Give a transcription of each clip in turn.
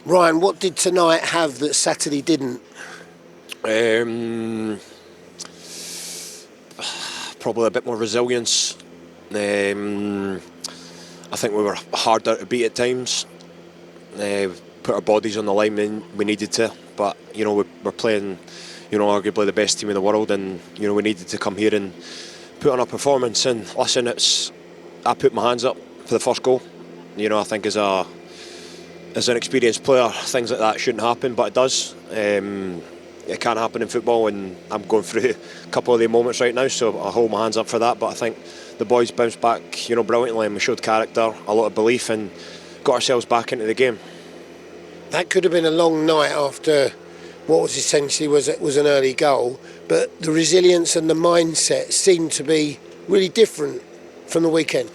Ryan, what did tonight have that Saturday didn't? Probably a bit more resilience. I think we were harder to beat at times. Put our bodies on the line when we needed to, but we're playing, arguably the best team in the world, and we needed to come here and put on a performance. And listen, I put my hands up for the first goal. I think as an experienced player, things like that shouldn't happen, but it does. It can happen in football, and I'm going through a couple of the moments right now, so I hold my hands up for that. But I think the boys bounced back, brilliantly, and we showed character, a lot of belief, and got ourselves back into the game. That could have been a long night after what was essentially was an early goal, but the resilience and the mindset seemed to be really different from the weekend.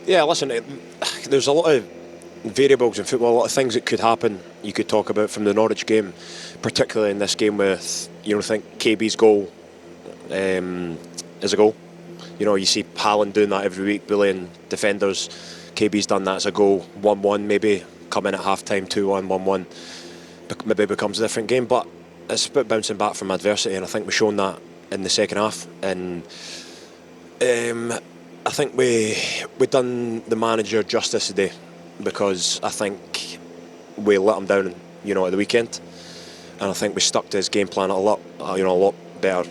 Yeah, listen, there's a lot of variables in football, a lot of things that could happen. You could talk about from the Norwich game, particularly in this game with, I think KB's goal is a goal. You see Haaland doing that every week, bullying defenders. KB's done that as a goal. 1-1 maybe, come in at half-time, 2-1, 1-1. Maybe it becomes a different game, but it's about bouncing back from adversity, and I think we've shown that in the second half. And I think we done the manager justice today, because I think we let him down, at the weekend, and I think we stuck to his game plan a lot better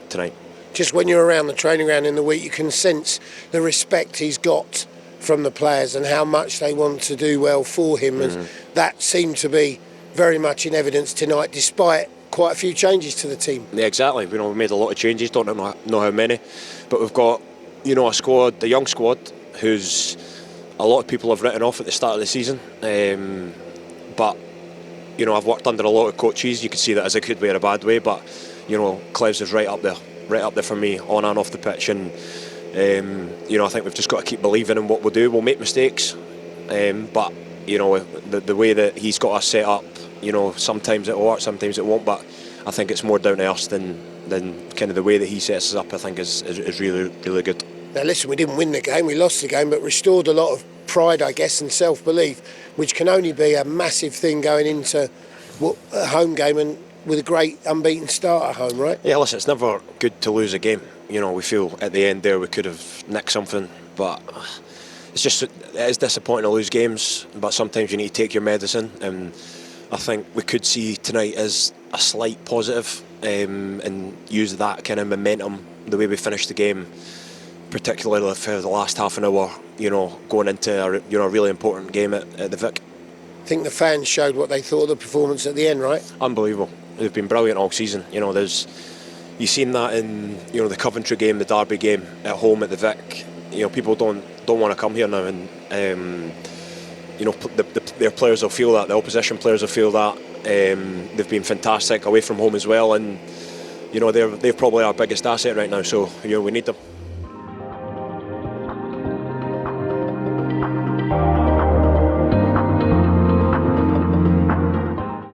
tonight. Just when you're around the training ground in the week, you can sense the respect he's got from the players and how much they want to do well for him, and that seemed to be very much in evidence tonight, despite quite a few changes to the team. Yeah, exactly. We made a lot of changes, don't know how many, but we've got a squad, the young squad, who's a lot of people have written off at the start of the season, but I've worked under a lot of coaches. You can see that as a good way or a bad way, but Clevs is right up there for me, on and off the pitch, and I think we've just got to keep believing in what we'll do. We'll make mistakes, but the way that he's got us set up, sometimes it'll work, sometimes it won't, but I think it's more down to us than kind of the way that he sets us up. I think is really, really good. Now listen, we didn't win the game, we lost the game, but restored a lot of pride, I guess, and self-belief, which can only be a massive thing going into a home game and with a great unbeaten start at home, right? Yeah, listen, it's never good to lose a game. We feel at the end there we could have nicked something, but it is disappointing to lose games, but sometimes you need to take your medicine, and I think we could see tonight as a slight positive, and use that kind of momentum, the way we finished the game, particularly for the last half an hour, going into a really important game at the Vic. I think the fans showed what they thought of the performance at the end, right? Unbelievable. They've been brilliant all season. You've seen that in the Coventry game, the Derby game at home at the Vic. People don't want to come here now, and their players will feel that. The opposition players will feel that. They've been fantastic away from home as well, and they're probably our biggest asset right now. So we need them.